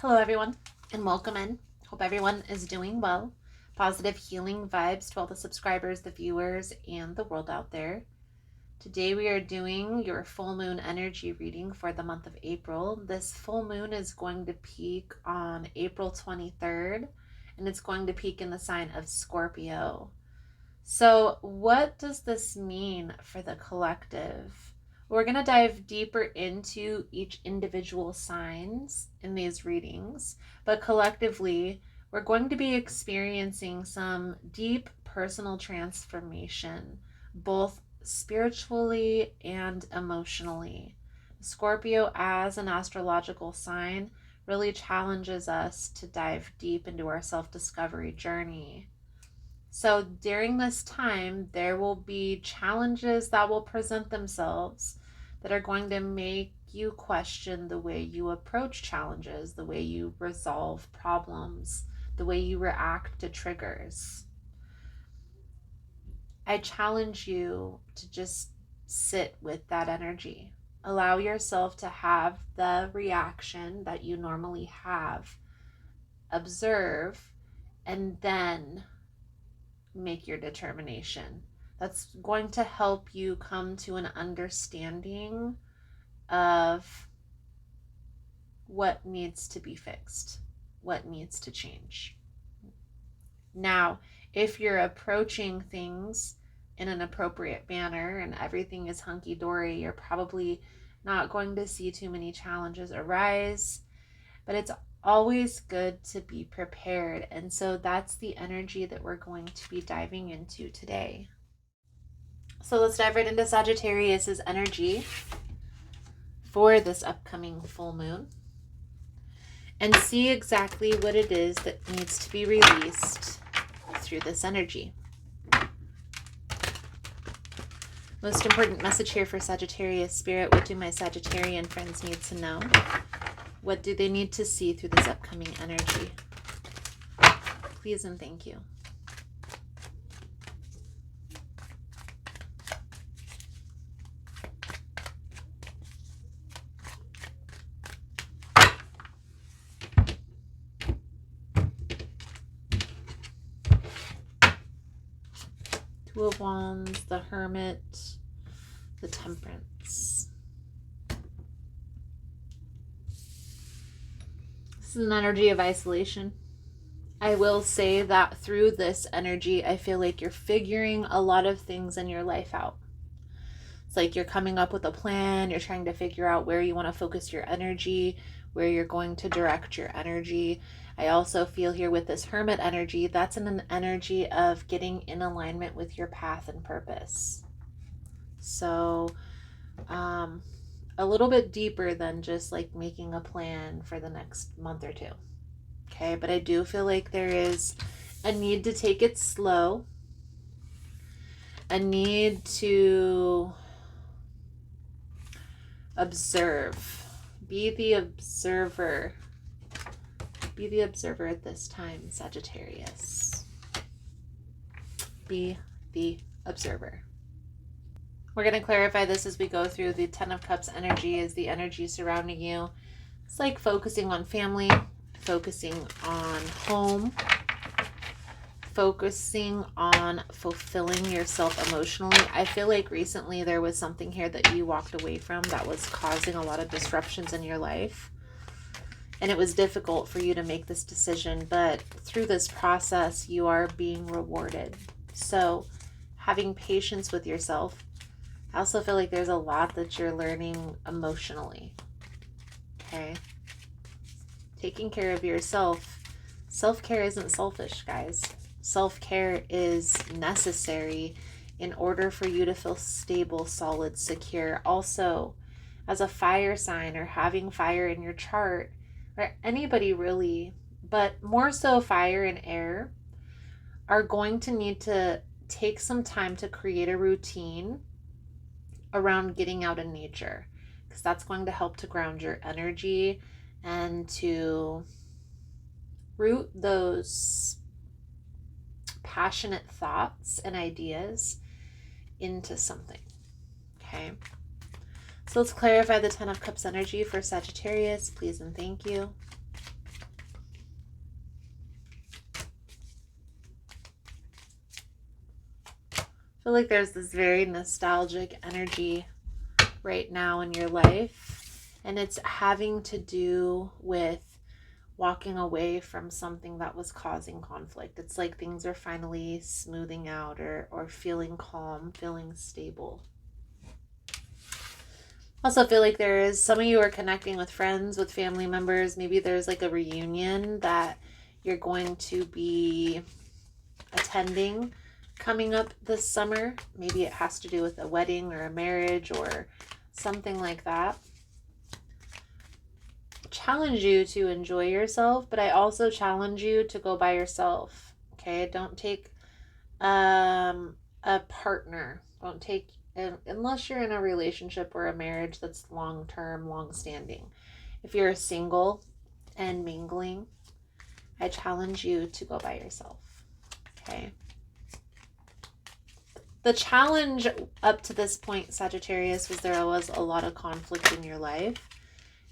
Hello, everyone, and welcome in. Hope everyone is doing well. Positive healing vibes to all the subscribers, the viewers, and the world out there. Today we are doing your full moon energy reading for the month of April. This full moon is going to peak on April 23rd, and it's going to peak in the sign of Scorpio. So, what does this mean for the collective? We're going to dive deeper into each individual signs in these readings, but collectively, we're going to be experiencing some deep personal transformation, both spiritually and emotionally. Scorpio, as an astrological sign, really challenges us to dive deep into our self-discovery journey. So during this time, there will be challenges that will present themselves that are going to make you question the way you approach challenges, the way you resolve problems, the way you react to triggers. I challenge you to just sit with that energy. Allow yourself to have the reaction that you normally have. Observe, and then make your determination. That's going to help you come to an understanding of what needs to be fixed, what needs to change. Now, if you're approaching things in an appropriate manner and everything is hunky-dory, you're probably not going to see too many challenges arise, but it's always good to be prepared. And so that's the energy that we're going to be diving into today. So let's dive right into Sagittarius's energy for this upcoming full moon and see exactly what it is that needs to be released through this energy. Most important message here for Sagittarius Spirit. What do my Sagittarian friends need to know? What do they need to see through this upcoming energy? Please and thank you. Two of Wands, the Hermit, the Temperance. This is an energy of isolation. I will say that through this energy, I feel like you're figuring a lot of things in your life out. It's like you're coming up with a plan, you're trying to figure out where you want to focus your energy, where you're going to direct your energy. I also feel here with this Hermit energy, that's an energy of getting in alignment with your path and purpose. So, a little bit deeper than just like making a plan for the next month or two. Okay, but I do feel like there is a need to take it slow, a need to observe, be the observer. Be the observer at this time, Sagittarius. Be the observer. We're going to clarify this as we go through. The Ten of Cups energy is the energy surrounding you. It's like focusing on family, focusing on home, focusing on fulfilling yourself emotionally. I feel like recently there was something here that you walked away from that was causing a lot of disruptions in your life. And it was difficult for you to make this decision, but through this process, you are being rewarded. So having patience with yourself. I also feel like there's a lot that you're learning emotionally. Okay? Taking care of yourself. Self-care isn't selfish, guys. Self-care is necessary in order for you to feel stable, solid, secure. Also, as a fire sign or having fire in your chart, or anybody really, but more so fire and air, are going to need to take some time to create a routine around getting out in nature, because that's going to help to ground your energy and to root those passionate thoughts and ideas into something. Okay, so let's clarify the Ten of Cups energy for Sagittarius, please and thank you. feel like there's this very nostalgic energy right now in your life, and it's having to do with walking away from something that was causing conflict. It's like things are finally smoothing out, or feeling calm, feeling stable. Also feel like there is, some of you are connecting with friends, with family members. Maybe there's like a reunion that you're going to be attending coming up this summer. Maybe it has to do with a wedding or a marriage or something like that. Challenge you to enjoy yourself, but I also challenge you to go by yourself. Okay, don't take a partner. Don't take, unless you're in a relationship or a marriage that's long-term, long-standing. If you're single and mingling, I challenge you to go by yourself. Okay. The challenge up to this point, Sagittarius, was there was a lot of conflict in your life.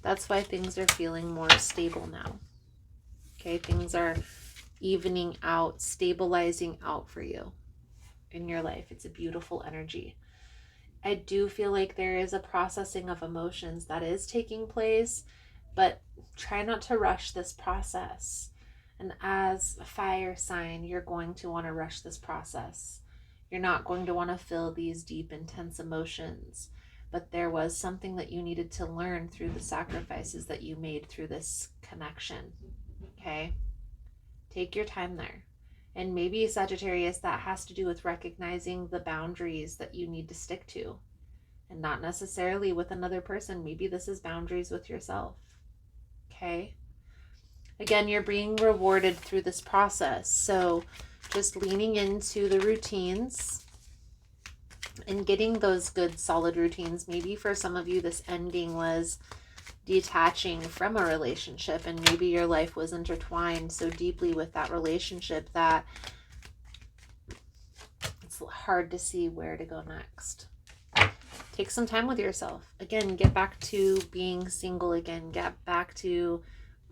That's why things are feeling more stable now. Okay, things are evening out, stabilizing out for you in your life. It's a beautiful energy. I do feel like there is a processing of emotions that is taking place, but try not to rush this process. And as a fire sign, you're going to want to rush this process. You're not going to want to feel these deep, intense emotions. But there was something that you needed to learn through the sacrifices that you made through this connection. Okay? Take your time there. And maybe, Sagittarius, that has to do with recognizing the boundaries that you need to stick to. And not necessarily with another person. Maybe this is boundaries with yourself. Okay? Again, you're being rewarded through this process. So just leaning into the routines and getting those good solid routines. Maybe for some of you this ending was detaching from a relationship, and maybe your life was intertwined so deeply with that relationship that it's hard to see where to go next. Take some time with yourself. Again, get back to being single again. Get back to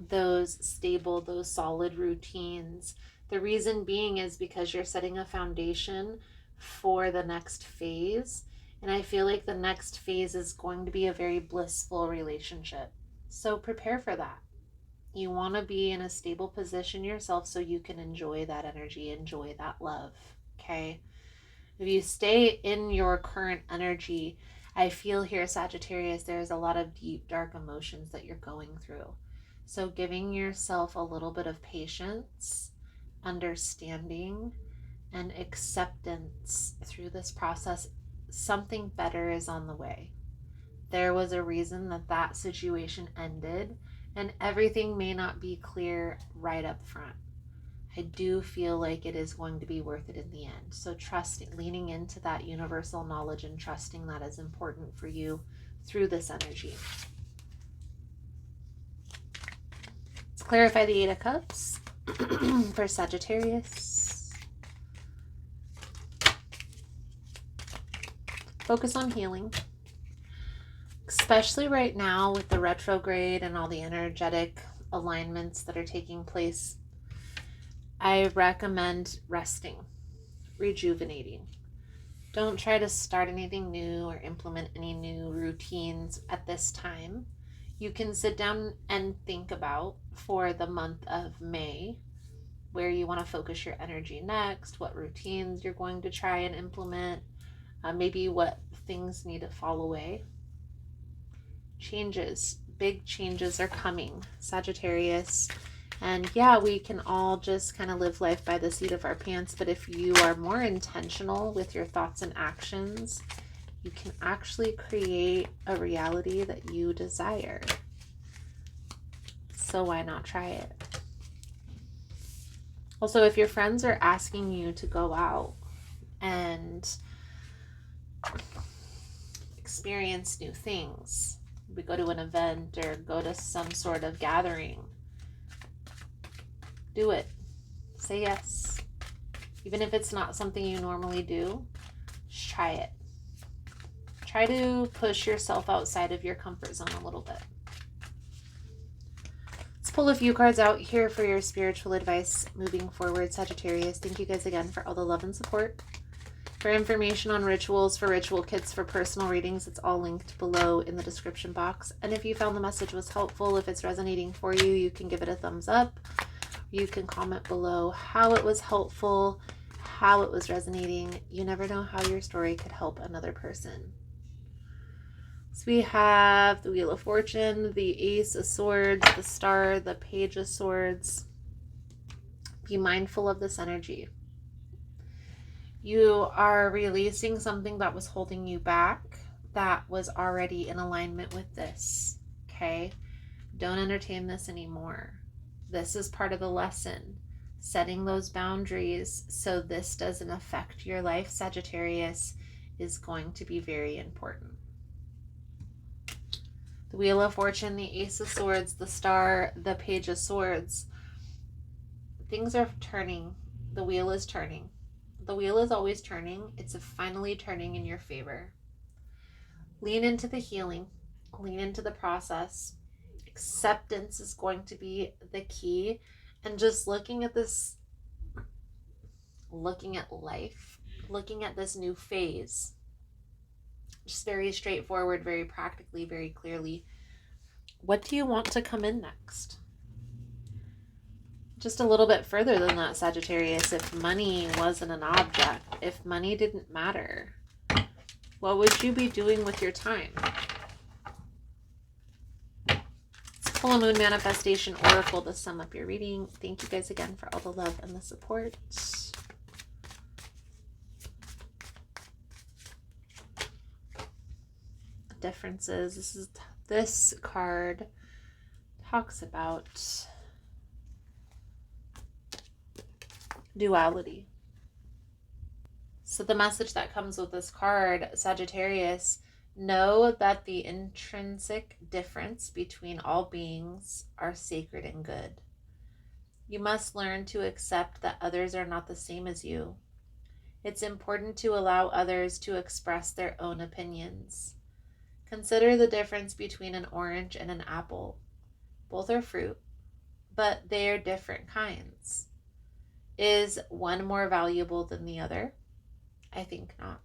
those stable, those solid routines. The reason being is because you're setting a foundation for the next phase. And I feel like the next phase is going to be a very blissful relationship. So prepare for that. You want to be in a stable position yourself so you can enjoy that energy, enjoy that love. Okay? If you stay in your current energy, I feel here, Sagittarius, there's a lot of deep, dark emotions that you're going through. So giving yourself a little bit of patience, understanding, and acceptance through this process. Something better is on the way. There was a reason that that situation ended, and everything may not be clear right up front. I do feel like it is going to be worth it in the end. So leaning into that universal knowledge and trusting that is important for you through this energy. Let's clarify the Eight of Cups for Sagittarius. Focus on healing, especially right now with the retrograde and all the energetic alignments that are taking place. I recommend resting, rejuvenating. Don't try to start anything new or implement any new routines at this time. You can sit down and think about for the month of May where you want to focus your energy next, what routines you're going to try and implement. Maybe what things need to fall away. Changes, big changes are coming, Sagittarius. And yeah, we can all just kind of live life by the seat of our pants. But if you are more intentional with your thoughts and actions, you can actually create a reality that you desire. So why not try it? Also, if your friends are asking you to go out and experience new things, we go to an event or go to some sort of gathering, do it. Say yes. Even if it's not something you normally do, just try it. Try to push yourself outside of your comfort zone a little bit. Let's pull a few cards out here for your spiritual advice moving forward, Sagittarius. Thank you guys again for all the love and support. For information on rituals, for ritual kits, for personal readings, it's all linked below in the description box. And if you found the message was helpful, if it's resonating for you, you can give it a thumbs up. You can comment below how it was helpful, how it was resonating. You never know how your story could help another person. So we have the Wheel of Fortune, the Ace of Swords, the Star, the Page of Swords. Be mindful of this energy. You are releasing something that was holding you back that was already in alignment with this, okay? Don't entertain this anymore. This is part of the lesson. Setting those boundaries so this doesn't affect your life, Sagittarius, is going to be very important. The Wheel of Fortune, the Ace of Swords, the Star, the Page of Swords. Things are turning. The wheel is turning. The wheel is always turning. It's finally turning in your favor. Lean into the healing. Lean into the process. Acceptance is going to be the key. And just looking at this, looking at life, looking at this new phase, just very straightforward, very practically, very clearly. What do you want to come in next? Just a little bit further than that, Sagittarius, if money wasn't an object, if money didn't matter, what would you be doing with your time? Let's pull a Moon Manifestation Oracle to sum up your reading. Thank you guys again for all the love and the support. Differences. This card talks about duality. So the message that comes with this card, Sagittarius, know that the intrinsic difference between all beings are sacred and good. You must learn to accept that others are not the same as you. It's important to allow others to express their own opinions. Consider the difference between an orange and an apple. Both are fruit, but they are different kinds. Is one more valuable than the other? I think not.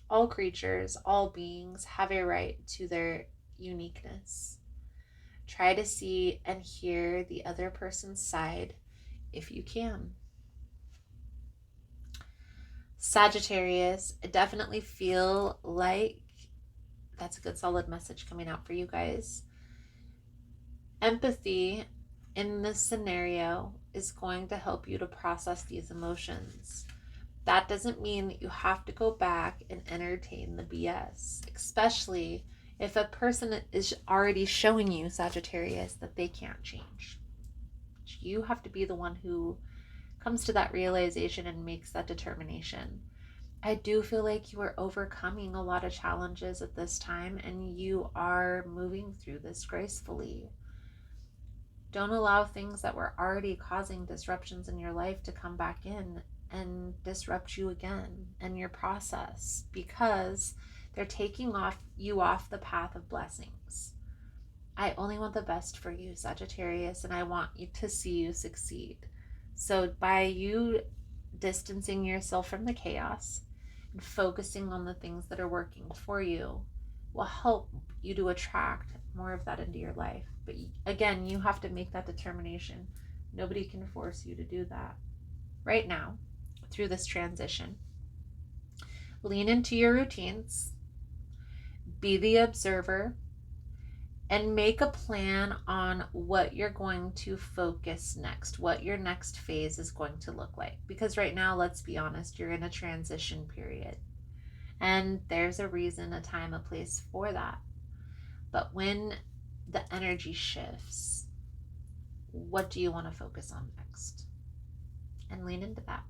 All creatures, all beings have a right to their uniqueness. Try to see and hear the other person's side if you can. Sagittarius, I definitely feel like that's a good solid message coming out for you guys. Empathy in this scenario is going to help you to process these emotions. That doesn't mean that you have to go back and entertain the BS, especially if a person is already showing you, Sagittarius, that they can't change. You have to be the one who comes to that realization and makes that determination. I do feel like you are overcoming a lot of challenges at this time, and you are moving through this gracefully. Don't allow things that were already causing disruptions in your life to come back in and disrupt you again and your process, because they're taking you off the path of blessings. I only want the best for you, Sagittarius, and I want you to see you succeed. So by you distancing yourself from the chaos and focusing on the things that are working for you will help you to attract more of that into your life. But again, you have to make that determination. Nobody can force you to do that. Right now, through this transition, lean into your routines, be the observer, and make a plan on what you're going to focus next, what your next phase is going to look like. Because right now, let's be honest, you're in a transition period. And there's a reason, a time, a place for that. But when the energy shifts, what do you want to focus on next? And lean into that.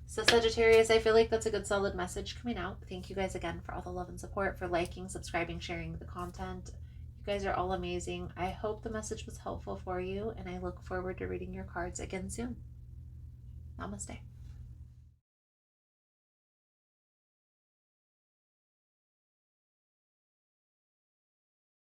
So Sagittarius, I feel like that's a good solid message coming out. Thank you guys again for all the love and support, for liking, subscribing, sharing the content. You guys are all amazing. I hope the message was helpful for you, and I look forward to reading your cards again soon. Namaste.